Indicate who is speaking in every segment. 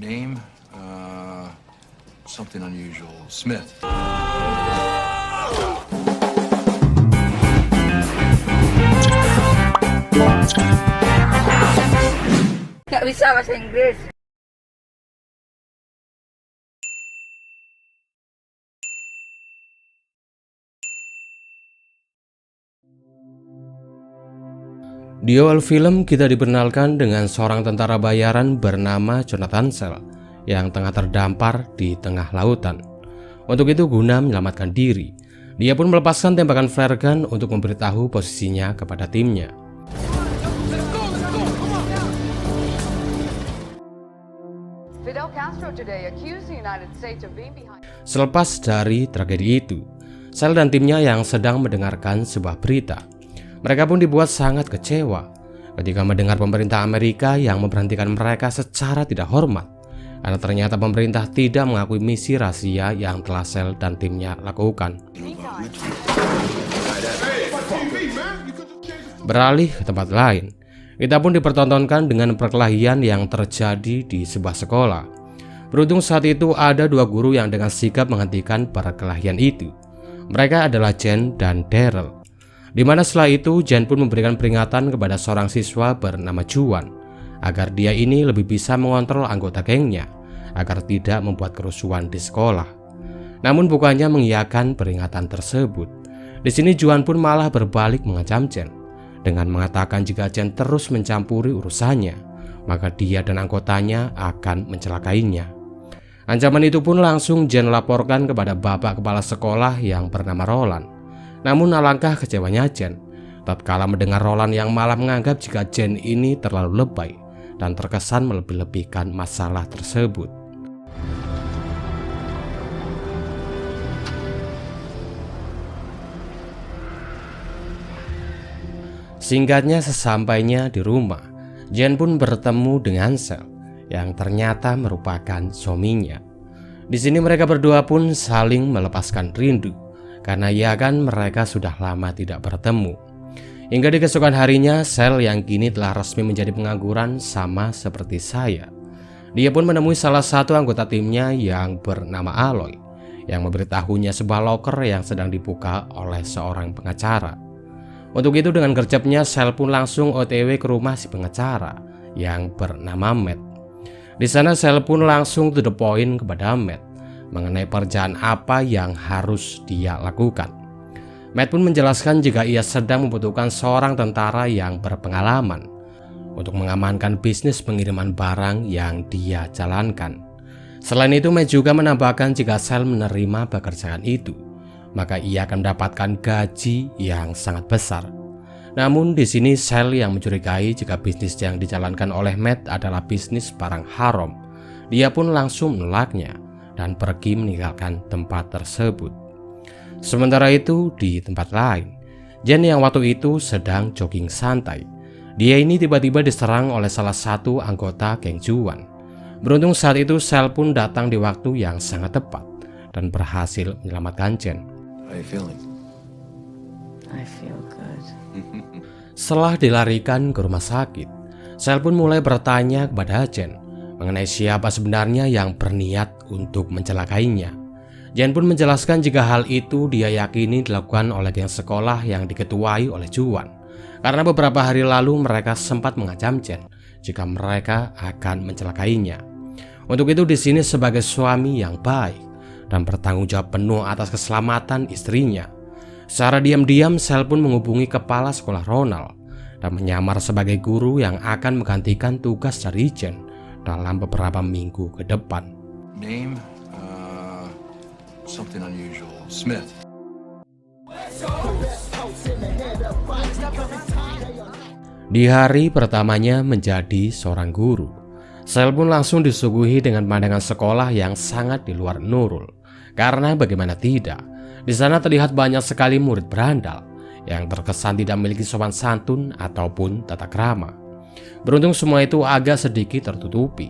Speaker 1: Name, something unusual. Smith.
Speaker 2: Nggak bisa bahasa Inggris.
Speaker 3: Di awal film kita diperkenalkan dengan seorang tentara bayaran bernama Jonathan Shell yang tengah terdampar di tengah lautan. Untuk itu guna menyelamatkan diri, dia pun melepaskan tembakan flare gun untuk memberitahu posisinya kepada timnya. Selepas dari tragedi itu, Shell dan timnya yang sedang mendengarkan sebuah berita. Mereka pun dibuat sangat kecewa ketika mendengar pemerintah Amerika yang memberhentikan mereka secara tidak hormat karena ternyata pemerintah tidak mengakui misi rahasia yang telah Shell dan timnya lakukan. Beralih ke tempat lain, kita pun dipertontonkan dengan perkelahian yang terjadi di sebuah sekolah. Beruntung saat itu ada dua guru yang dengan sigap menghentikan perkelahian itu. Mereka adalah Jen dan Daryl. Di mana setelah itu Jen pun memberikan peringatan kepada seorang siswa bernama Juan agar dia ini lebih bisa mengontrol anggota gengnya agar tidak membuat kerusuhan di sekolah. Namun bukannya mengiyakan peringatan tersebut. Di sini Juan pun malah berbalik mengancam Jen dengan mengatakan jika Jen terus mencampuri urusannya, maka dia dan anggotanya akan mencelakainya. Ancaman itu pun langsung Jen laporkan kepada bapak kepala sekolah yang bernama Roland. Namun alangkah kecewanya Jen tatkala mendengar Roland yang malah menganggap jika Jen ini terlalu lebay dan terkesan melebih-lebihkan masalah tersebut. Singkatnya, sesampainya di rumah, Jen pun bertemu dengan Shell yang ternyata merupakan suaminya. Di sini mereka berdua pun saling melepaskan rindu karena ya kan mereka sudah lama tidak bertemu. Hingga di keesokan harinya, Shell yang kini telah resmi menjadi pengangguran sama seperti saya. Dia pun menemui salah satu anggota timnya yang bernama Aloy yang memberitahunya sebuah loker yang sedang dibuka oleh seorang pengacara. Untuk itu dengan gercepnya Shell pun langsung OTW ke rumah si pengacara yang bernama Matt. Di sana Shell pun langsung to the point kepada Matt mengenai pekerjaan apa yang harus dia lakukan. Matt pun menjelaskan jika ia sedang membutuhkan seorang tentara yang berpengalaman untuk mengamankan bisnis pengiriman barang yang dia jalankan. Selain itu, Matt juga menambahkan jika Shell menerima pekerjaan itu, maka ia akan mendapatkan gaji yang sangat besar. Namun di sini Shell yang mencurigai jika bisnis yang dijalankan oleh Matt adalah bisnis barang haram. Dia pun langsung menolaknya dan pergi meninggalkan tempat tersebut. Sementara itu di tempat lain, Jen yang waktu itu sedang jogging santai. Dia ini tiba-tiba diserang oleh salah satu anggota geng Juan. Beruntung saat itu Shell pun datang di waktu yang sangat tepat dan berhasil menyelamatkan Jen.
Speaker 1: How you feeling?
Speaker 2: I feel good.
Speaker 3: Setelah dilarikan ke rumah sakit, Shell pun mulai bertanya kepada Jen mengenai siapa sebenarnya yang berniat untuk mencelakainya. Jen pun menjelaskan jika hal itu dia yakini dilakukan oleh geng sekolah yang diketuai oleh Juan, karena beberapa hari lalu mereka sempat mengancam Jen jika mereka akan mencelakainya. Untuk itu di sini sebagai suami yang baik dan bertanggung jawab penuh atas keselamatan istrinya, secara diam-diam Shell pun menghubungi kepala sekolah Ronald dan menyamar sebagai guru yang akan menggantikan tugas dari Jen dalam beberapa minggu ke depan.
Speaker 1: Name, something unusual. Smith.
Speaker 3: Di hari pertamanya menjadi seorang guru, Shell pun langsung disuguhi dengan pandangan sekolah yang sangat di luar Nurul. Karena bagaimana tidak, di sana terlihat banyak sekali murid berandal yang terkesan tidak memiliki sopan santun ataupun tata krama. Beruntung semua itu agak sedikit tertutupi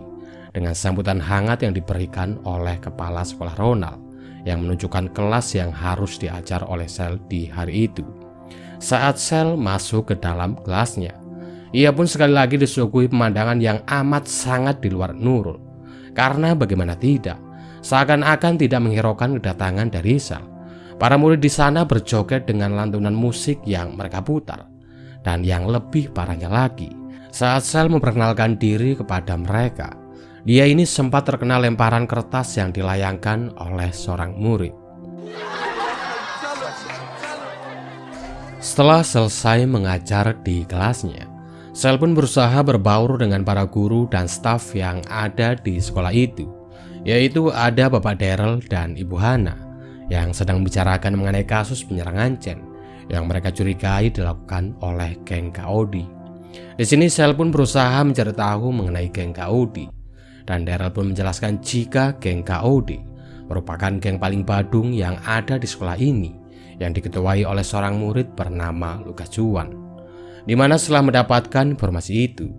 Speaker 3: dengan sambutan hangat yang diberikan oleh kepala sekolah Ronald yang menunjukkan kelas yang harus diajar oleh Shell di hari itu. Saat Shell masuk ke dalam kelasnya, ia pun sekali lagi disuguhi pemandangan yang amat sangat di luar Nurul. Karena bagaimana tidak, seakan-akan tidak menghiraukan kedatangan dari Sel. Para murid di sana berjoget dengan lantunan musik yang mereka putar. Dan yang lebih parahnya lagi, saat Sel memperkenalkan diri kepada mereka, dia ini sempat terkena lemparan kertas yang dilayangkan oleh seorang murid. Setelah selesai mengajar di kelasnya, Sel pun berusaha berbaur dengan para guru dan staf yang ada di sekolah itu, yaitu ada Bapak Daryl dan Ibu Hana yang sedang membicarakan mengenai kasus penyerangan Chen yang mereka curigai dilakukan oleh geng Kaodi. Di sini Sel pun berusaha mencari tahu mengenai geng Kaodi, dan Daryl pun menjelaskan jika geng Kaodi merupakan geng paling badung yang ada di sekolah ini, yang diketuai oleh seorang murid bernama Lucas Juan. Di mana setelah mendapatkan informasi itu,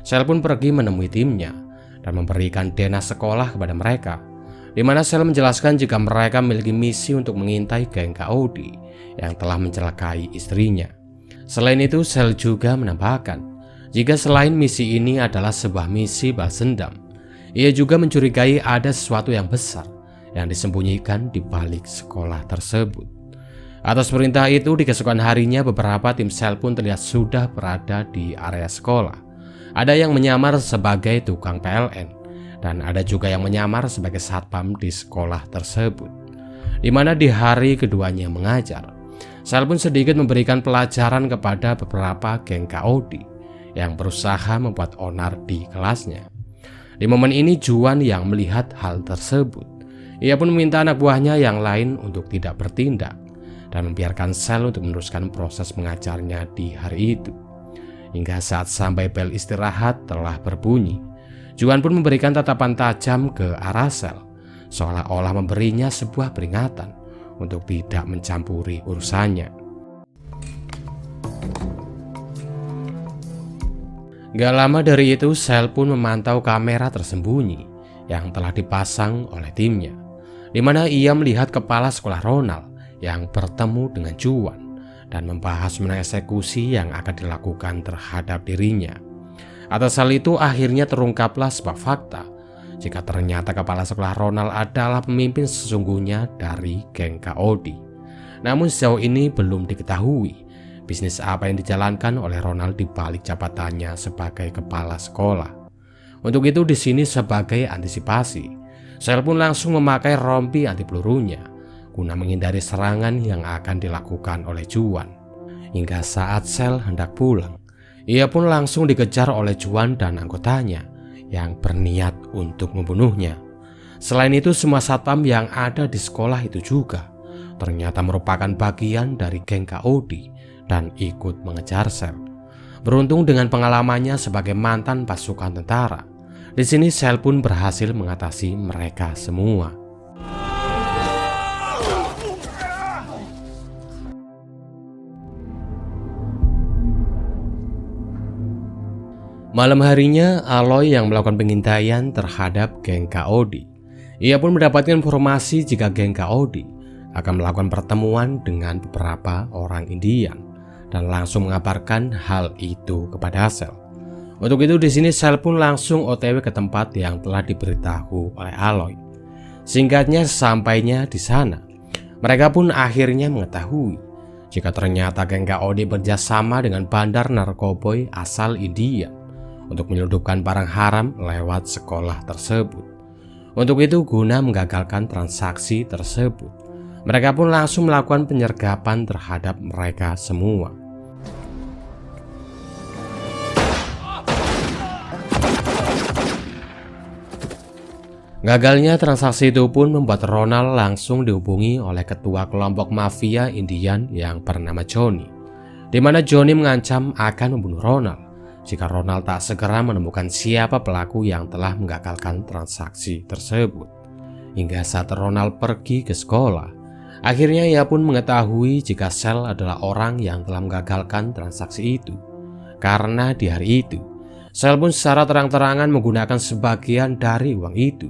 Speaker 3: Sel pun pergi menemui timnya dan memberikan dana sekolah kepada mereka, di mana Sel menjelaskan jika mereka memiliki misi untuk mengintai geng Kaodi yang telah mencelakai istrinya. Selain itu, Sel juga menambahkan jika selain misi ini adalah sebuah misi balas dendam, ia juga mencurigai ada sesuatu yang besar yang disembunyikan di balik sekolah tersebut. Atas perintah itu, di keesokan harinya beberapa tim Sel pun terlihat sudah berada di area sekolah. Ada yang menyamar sebagai tukang PLN, dan ada juga yang menyamar sebagai satpam di sekolah tersebut. Di mana di hari keduanya mengajar, Sel pun sedikit memberikan pelajaran kepada beberapa geng Kaodi yang berusaha membuat onar di kelasnya. Di momen ini Juan yang melihat hal tersebut. Ia pun meminta anak buahnya yang lain untuk tidak bertindak dan membiarkan Sel untuk meneruskan proses mengajarnya di hari itu. Hingga saat sampai bel istirahat telah berbunyi, Juan pun memberikan tatapan tajam ke arah Sel, seolah-olah memberinya sebuah peringatan untuk tidak mencampuri urusannya. Gak lama dari itu, Sel pun memantau kamera tersembunyi yang telah dipasang oleh timnya, di mana ia melihat kepala sekolah Ronald yang bertemu dengan Juan dan membahas mengenai eksekusi yang akan dilakukan terhadap dirinya. Atas hal itu akhirnya terungkaplah sebuah fakta jika ternyata kepala sekolah Ronald adalah pemimpin sesungguhnya dari geng Kaodi. Namun sejauh ini belum diketahui bisnis apa yang dijalankan oleh Ronald di balik jabatannya sebagai kepala sekolah. Untuk itu di sini sebagai antisipasi, Sel pun langsung memakai rompi anti pelurunya guna menghindari serangan yang akan dilakukan oleh Juan. Hingga saat Sel hendak pulang, ia pun langsung dikejar oleh Juan dan anggotanya yang berniat untuk membunuhnya. Selain itu, semua satpam yang ada di sekolah itu juga ternyata merupakan bagian dari geng Kaodi dan ikut mengejar Sel. Beruntung dengan pengalamannya sebagai mantan pasukan tentara, di sini Sel pun berhasil mengatasi mereka semua. Malam harinya, Aloy yang melakukan pengintaian terhadap geng Kaodi. Ia pun mendapatkan informasi jika geng Kaodi akan melakukan pertemuan dengan beberapa orang Indian dan langsung mengabarkan hal itu kepada Sel. Untuk itu di sini Sel pun langsung OTW ke tempat yang telah diberitahu oleh Aloy. Singkatnya, sampainya di sana, mereka pun akhirnya mengetahui jika ternyata geng Kaodi bekerjasama dengan bandar narkoboy asal India untuk menyelundupkan barang haram lewat sekolah tersebut. Untuk itu, guna menggagalkan transaksi tersebut, mereka pun langsung melakukan penyergapan terhadap mereka semua. Gagalnya transaksi itu pun membuat Ronald langsung dihubungi oleh ketua kelompok mafia Indian yang bernama Johnny, di mana Johnny mengancam akan membunuh Ronald jika Ronald tak segera menemukan siapa pelaku yang telah menggagalkan transaksi tersebut. Hingga saat Ronald pergi ke sekolah, akhirnya ia pun mengetahui jika Sel adalah orang yang telah menggagalkan transaksi itu. Karena di hari itu, Sel pun secara terang-terangan menggunakan sebagian dari uang itu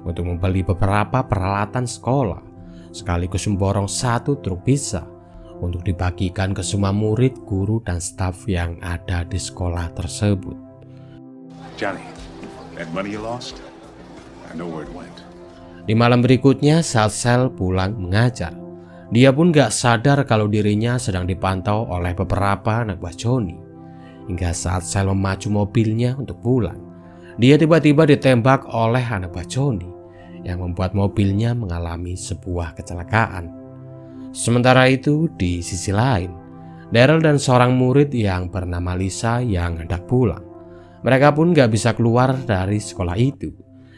Speaker 3: untuk membeli beberapa peralatan sekolah, sekaligus memborong 1 truk pizza untuk dibagikan ke semua murid, guru, dan staf yang ada di sekolah tersebut.
Speaker 4: Johnny, that money you lost, know where it went.
Speaker 3: Di malam berikutnya saat Sel pulang mengajar, dia pun gak sadar kalau dirinya sedang dipantau oleh beberapa anak buah Johnny. Hingga saat Sel memacu mobilnya untuk pulang, dia tiba-tiba ditembak oleh anak buah Johnny yang membuat mobilnya mengalami sebuah kecelakaan. Sementara itu di sisi lain, Daryl dan seorang murid yang bernama Lisa yang hendak pulang. Mereka pun gak bisa keluar dari sekolah itu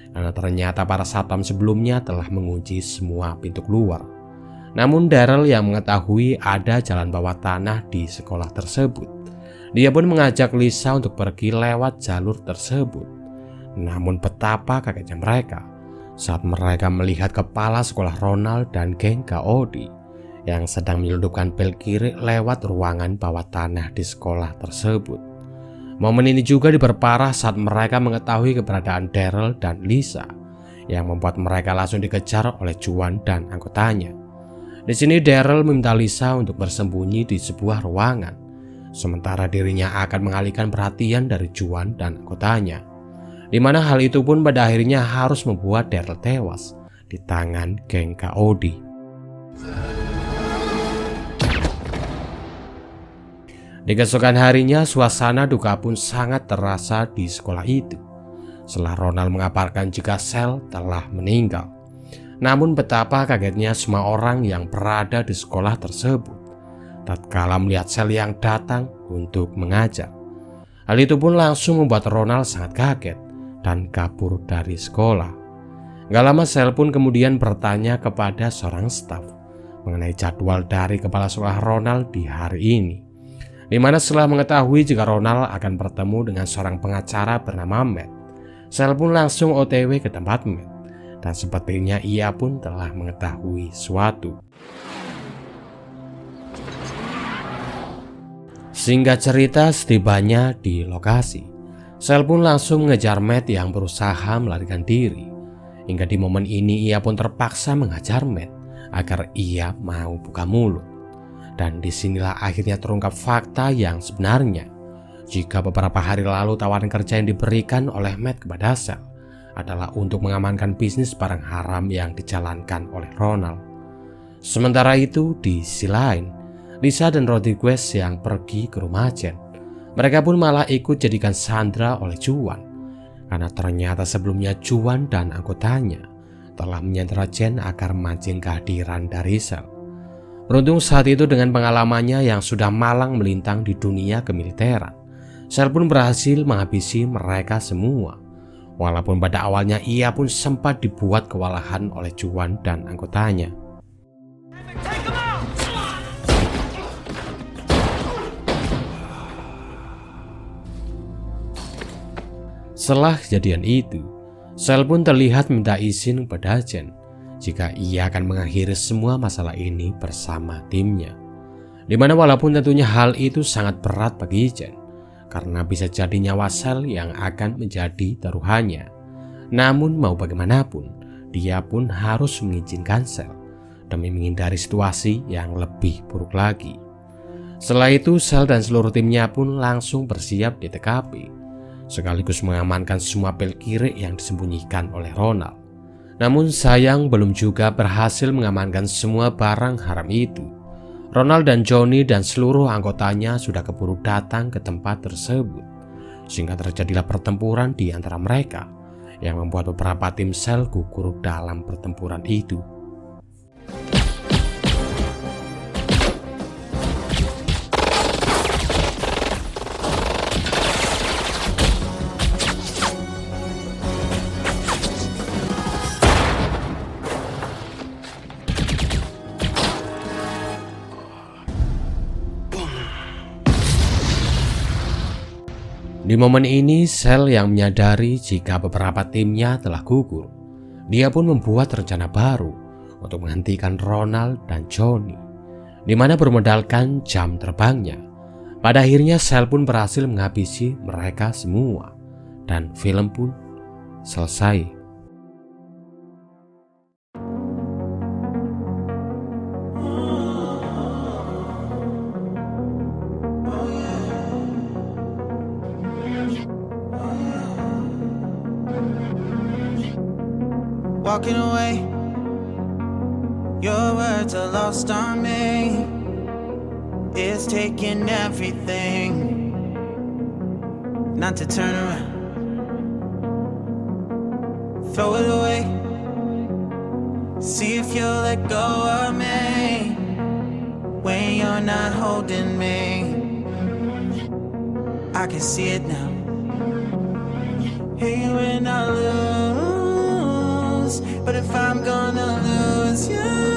Speaker 3: karena ternyata para satpam sebelumnya telah mengunci semua pintu keluar. Namun Daryl yang mengetahui ada jalan bawah tanah di sekolah tersebut, dia pun mengajak Lisa untuk pergi lewat jalur tersebut. Namun betapa kagetnya mereka saat mereka melihat kepala sekolah Ronald dan geng Kaodi yang sedang menyelundupkan pil kiri lewat ruangan bawah tanah di sekolah tersebut. Momen ini juga diperparah saat mereka mengetahui keberadaan Daryl dan Lisa, yang membuat mereka langsung dikejar oleh Juan dan anggotanya. Di sini Daryl meminta Lisa untuk bersembunyi di sebuah ruangan, sementara dirinya akan mengalihkan perhatian dari Juan dan anggotanya, di mana hal itu pun pada akhirnya harus membuat Daryl tewas di tangan geng Kaodi. Di keesokan harinya, suasana duka pun sangat terasa di sekolah itu setelah Ronald mengabarkan jika Sel telah meninggal. Namun betapa kagetnya semua orang yang berada di sekolah tersebut tatkala melihat Sel yang datang untuk mengajar. Hal itu pun langsung membuat Ronald sangat kaget dan kabur dari sekolah. Gak lama Sel pun kemudian bertanya kepada seorang staf mengenai jadwal dari kepala sekolah Ronald di hari ini, di mana setelah mengetahui jika Ronald akan bertemu dengan seorang pengacara bernama Matt, Sel pun langsung OTW ke tempat Matt, dan sepertinya ia pun telah mengetahui sesuatu. Singkat cerita, setibanya di lokasi, Sel pun langsung mengejar Matt yang berusaha melarikan diri. Hingga di momen ini ia pun terpaksa mengajar Matt agar ia mau buka mulut. Dan disinilah akhirnya terungkap fakta yang sebenarnya, jika beberapa hari lalu tawaran kerja yang diberikan oleh Matt kepada Sel adalah untuk mengamankan bisnis barang haram yang dijalankan oleh Ronald. Sementara itu di sisi lain, Lisa dan Rodriguez yang pergi ke rumah Jen, mereka pun malah ikut jadikan sandera oleh Juan, karena ternyata sebelumnya Juan dan anggotanya telah menyandera Jen agar memancing kehadiran dari Sel. Beruntung saat itu dengan pengalamannya yang sudah malang melintang di dunia kemiliteran, Sel pun berhasil menghabisi mereka semua. Walaupun pada awalnya ia pun sempat dibuat kewalahan oleh Juan dan anggotanya. Setelah kejadian itu, Sel pun terlihat minta izin kepada Jen jika ia akan mengakhiri semua masalah ini bersama timnya. Dimana walaupun tentunya hal itu sangat berat bagi Jen, karena bisa jadi nyawa Sel yang akan menjadi taruhannya. Namun mau bagaimanapun, dia pun harus mengizinkan Sel demi menghindari situasi yang lebih buruk lagi. Setelah itu Sel dan seluruh timnya pun langsung bersiap di TKP, sekaligus mengamankan semua pil kiri yang disembunyikan oleh Ronald. Namun sayang belum juga berhasil mengamankan semua barang haram itu. Ronald dan Johnny dan seluruh anggotanya sudah keburu datang ke tempat tersebut, sehingga terjadilah pertempuran di antara mereka yang membuat beberapa tim Sel gugur dalam pertempuran itu. Di momen ini, Sel yang menyadari jika beberapa timnya telah gugur, dia pun membuat rencana baru untuk menghentikan Ronald dan Johnny, di mana bermodalkan jam terbangnya. Pada akhirnya Sel pun berhasil menghabisi mereka semua, dan film pun selesai.
Speaker 4: walking away. Your words are lost on me. It's taking everything not to turn around. Throw it away. See if you'll let go of me when you're not holding me. I can see it now. Hey, when I lose, but if I'm gonna lose you,